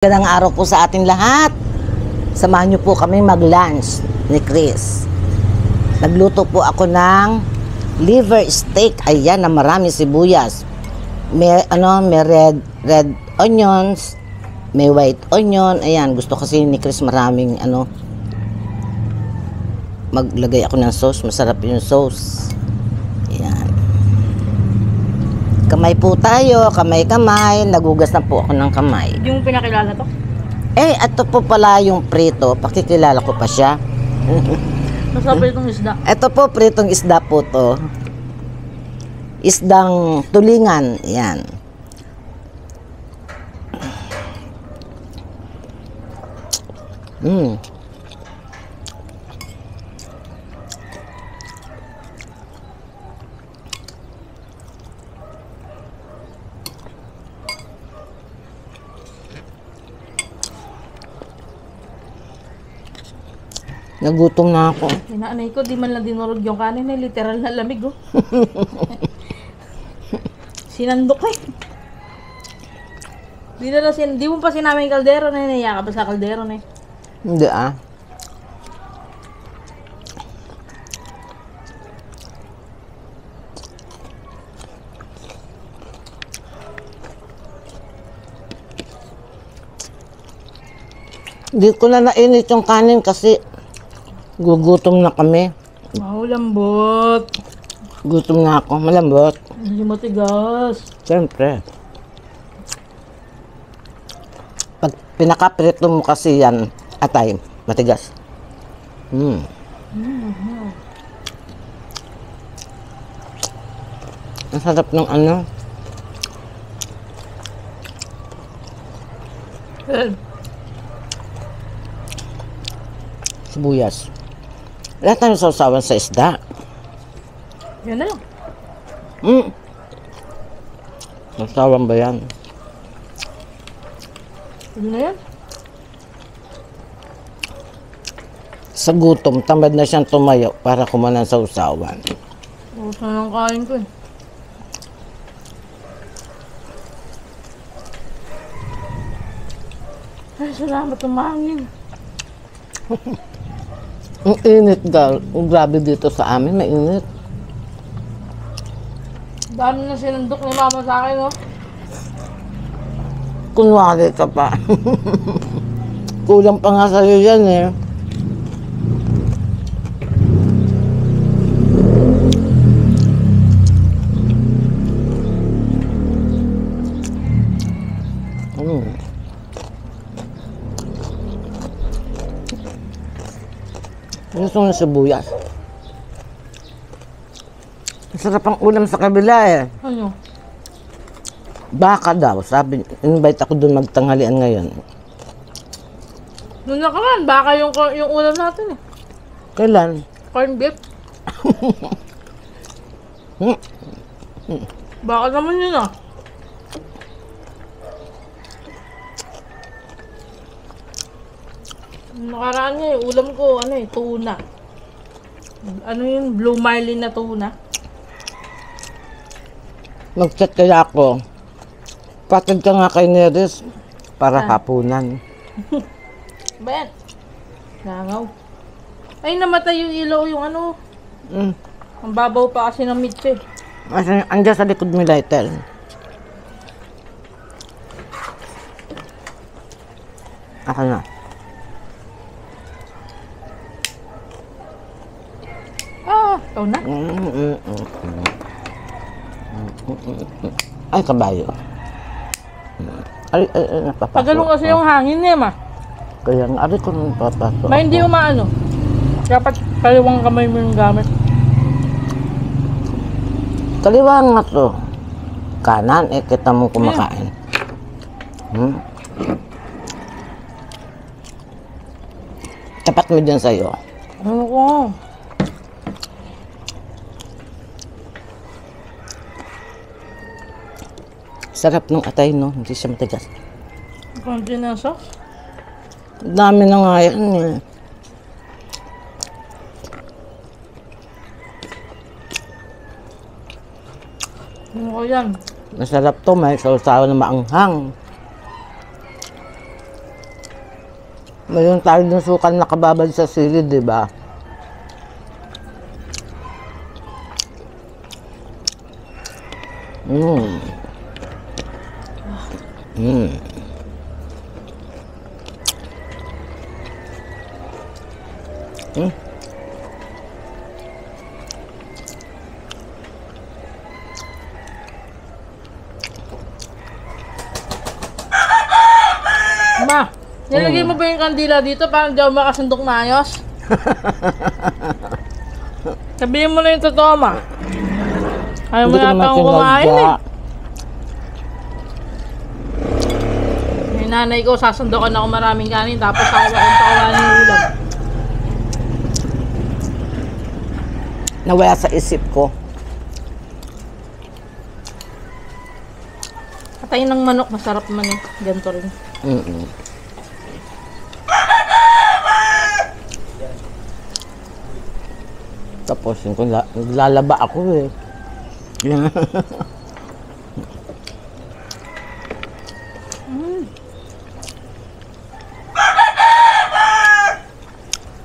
Magandang araw po sa ating lahat. Samahan niyo po kami mag-lunch ni Chris. Nagluto po ako ng liver steak. Ayan, na marami sibuyas. May red onions, may white onion. Ayan, gusto kasi ni Chris maraming maglagay ako ng sauce. Masarap yung sauce. Ayan. Kamay po tayo, kamay-kamay. Nagugas na po ako ng kamay. Yung pinakilala to? Ito po pala yung prito. Pakikilala ko pa siya. Masarap itong isda. Ito po, pritong isda po to. Isdang tulingan. Yan. Nagutom na ako. Inaanay ko, di man lang dinurog yung kanin eh. Literal na lamig oh. Sinandok eh. Di mo pa sinama yung kaldero na yun. Naiya ka pa sa kaldero na eh. Hindi ah. Hindi ko na nainit yung kanin kasi gugutom na kami. Wow, lambot. Gutom na ako. Malambot. Hindi matigas. Siyempre. Pag pinakaprito mo kasi yan, atay, matigas. Ang sarap ng sibuyas. Lahat tayo sausawan sa isda. Yan na lang. Sausawan ba yan? Yun na yan. Sa gutom, tamad na siyang tumayo para kumanan sa usawan. Ubus na ng kain ko eh. Ay, salamat umangin. Ang init daw. Ang grabe dito sa amin, mainit. Dami na sinandok ni mama sa akin oh. Kunwari ka pa. Kulang pa nga sa'yo yan eh. Gusto ng sibuyas. Masarap ang ulam sa kabila eh. Ano? Baka daw, sabi, invite ako dun magtanghalian ngayon. Noon nakaraan, baka yung ulam natin eh. Kailan? Corn beef. Baka naman yun ah. Nakaraan niya yung ulam ko, tuna. Ano yun, Blue Marlin na tuna. Mag-chat kaya ako. Patid ka nga kay Neris para hapunan. Ben, langaw. Ay, namatay yung ilaw yung Ang babaw pa kasi ng mitse. Andiyan sa likod mo lighter. Ako na. Ikaw na? Ay, kabayo. Ay, napapasok. Tagalong kasi yung hangin niya, ma. Kaya nga, ko nung papasok. Hindi umaano. Dapat kaliwang kamay mo yung gamit. Kaliwa nga to. Kanan, kita mo kumakain. Tapat mo dyan sa'yo. Ano ko? Sarap ng atay, no? Hindi siya matigas. Konti na sauce. Dami na nga yan eh. Ano ko yan? Masarap to, may sausawan na maanghang. Mayroon tayo ng sukal na kababad sa sili, di ba? Mm. Mm. Mm. Ma, nilagay mo ba yung kandila dito para hindi ako makasundok maayos? Sabihin mo na yung totoo, ma. Ayaw mo Hindi ko yata naman akong kumain sinadya. eh. Yung nanay ko, sasundokan ako maraming kanin, tapos ako akong pakawalan ng ulam. Nawala sa isip ko. Patay ng manok, masarap man eh. Ganito rin. Mm-mm. Tapos yung naglalaba ako eh.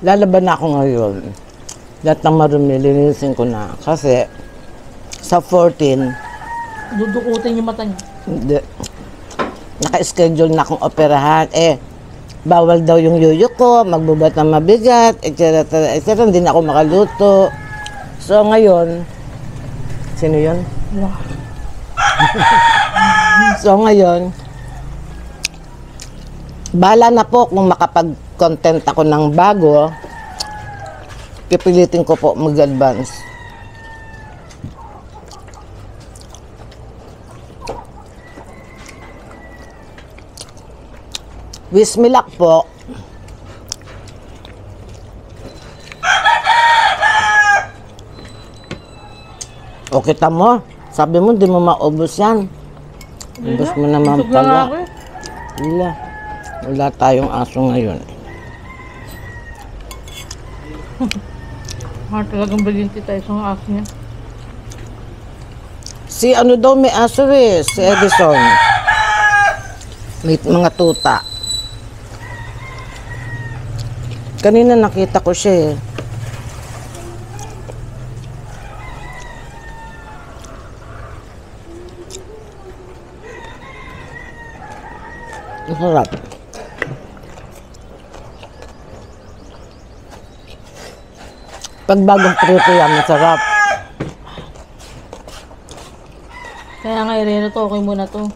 Lalaban na ako ngayon. Lahat ng marumi, linisin ko na. Kasi sa 14, Dudukutin yung mata niya. hindi. Naka-schedule na akong operahan. Bawal daw yung yuyo ko, magbubat ng mabigat, etc. etc. Hindi na ako makaluto. So ngayon, sino yun? Wow. So ngayon, bahala na po kung makapag-content ako ng bago, pipilitin ko po mag-advance. Wish me luck po. O kita mo, sabi mo di mo maubos yan. Ubos mo naman Busog lang pala. ako eh. Wala tayong aso ngayon. Talagang balinti tayo sa aso niya. Si ano daw may aso eh, si Edison. May mga tuta. Kanina nakita ko siya eh. Masarap. Pag bagong prito yan, masarap. Kaya nga, Irene, to, okay muna to.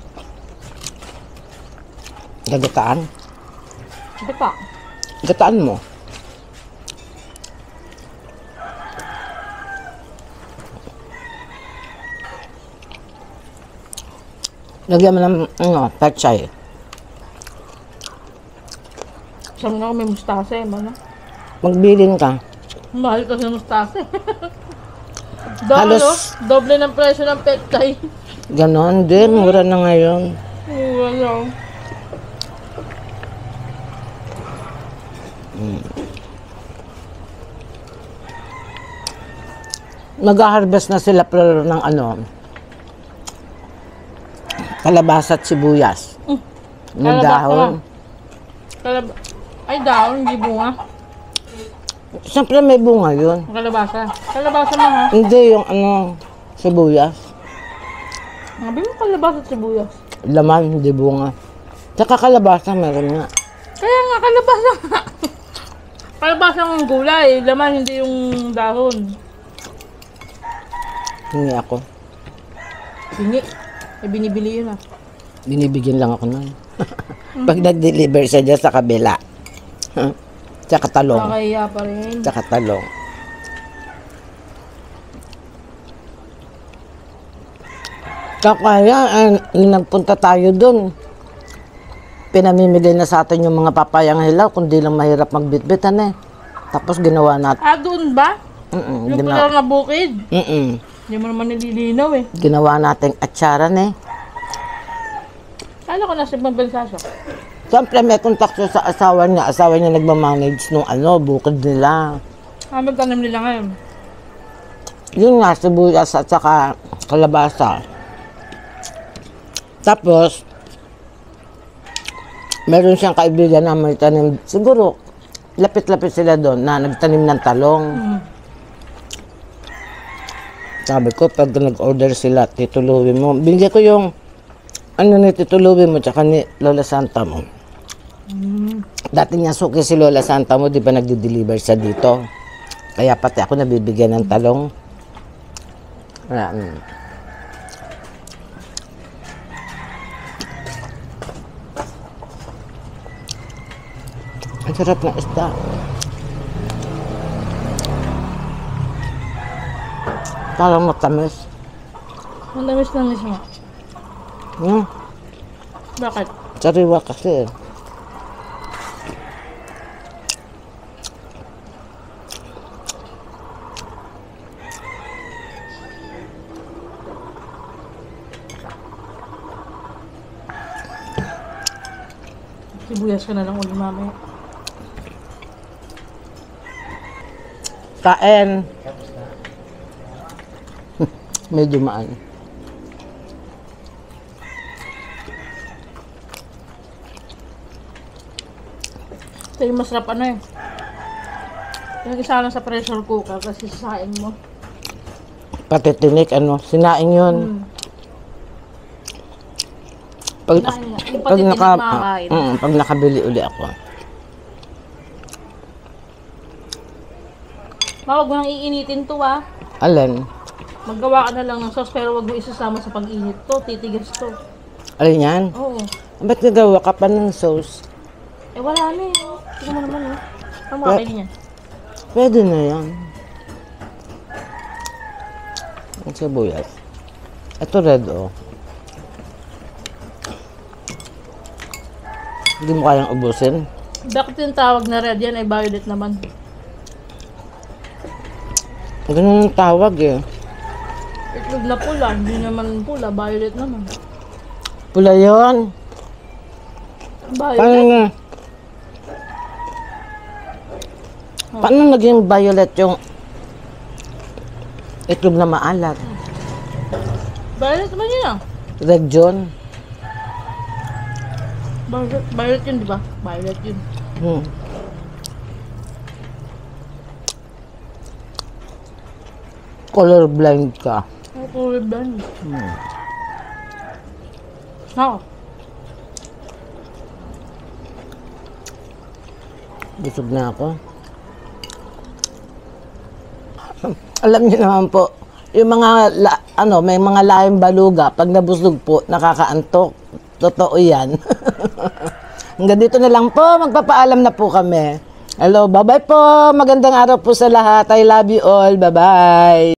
Gagataan. Hindi pa. Gataan mo. Lagyan mo ng pechay. Sabi nga ako may mustasa eh, mana. Magbilin ka. Mahal kasi ng mustasa eh. Halos- Doble ng presyo ng pechay. Ganon din, mura na ngayon. Wala. Mag-harvest na sila pero ng kalabasa at sibuyas. Ng Kalabasa. dahon. Ay, dahon, hindi bunga. Siyempre may bunga yun. Kalabasa. Kalabasa na ha. Hindi yung sibuyas. Sabi mo kalabasa at sibuyas. Laman, hindi bunga. Tsaka kalabasa meron nga. Kaya nga, kalabasa nga. Kalabasa ng gulay. Laman, hindi yung dahon. Hindi ako. Bingi. Eh, binibili yun ah. Binibigyan lang ako nun. Pag nag-deliver siya dyan sa kabila. Tsaka talong. Nakakahiya pa rin. Tsaka talong. Kaya, nagpunta tayo dun. Pinamimigay na sa atin yung mga papayang hilaw, kundi lang mahirap magbitbitan eh. Tapos ginawa natin. Ah, doon ba? Yung pala na bukid. Hindi mo naman nililinaw eh. Ginawa nating atsaran eh. Kala ko nasa ibang bansa siya. Siyempre may kontak siya sa asawa niya. Asawa niya nagmamanage nung bukid nila. Ah, magtanim nila ngayon. Yun nga, sibuyas at saka kalabasa. Tapos, Meron siyang kaibigan na may tanim. Siguro, lapit-lapit sila doon na nagtanim ng talong. Sabi ko, pag nag-order sila, Tito Louie mo, bigyan ko yung ano ni Tito Louie mo tsaka ni Lola Santa mo. Dati niya suki si Lola Santa mo, di ba nagdi-deliver siya dito? Kaya pati ako nabibigyan ng talong. Ang sarap ng isda. Parang matamis. Ang tamis-tamis nga. Bakit? Sariwa kasi. Sibuyas ka na lang uli mamaya. Kain. Medyo maan. Ito yung masarap ano eh. Yung isa lang sa pressure cooker kasi sasain mo. Pati tinik, ano, sinaing yun. Pag, Sinaing nga. Yung pati tinik makakain. pag nakabili uli ako. Huwag mo nang iinitin to ah. Alin? Maggawa ka na lang ng sauce pero wag mo isasama sa pag-init to. Titigas to. Alin yan? Oo. Ba't nagawa ka pa ng sauce? Eh wala na eh. Tignan mo naman eh. Ano makakain niya? Pwede na yan. Ang sibuyas. Ito red, oh. Hindi mo kayang ubusin. Bakit yung tawag na red yan ay violet naman? Ganun ang tawag eh. Itlog na pula. Hindi naman pula. Violet naman. Pula yun. Paano Violet? na? Paano naging violet yung itlog na maalat? Violet naman yun ah. Red John? Violet yun, di ba? Violet yun. Colorblind ka. Ang kulay ba yun? Oo. Busog na ako. Alam niyo naman po, yung mga, may mga lahing baluga, pag nabusog po, nakakaantok. Totoo yan. Hanggang dito na lang po, magpapaalam na po kami. Hello, bye-bye po. Magandang araw po sa lahat. I love you all. Bye-bye.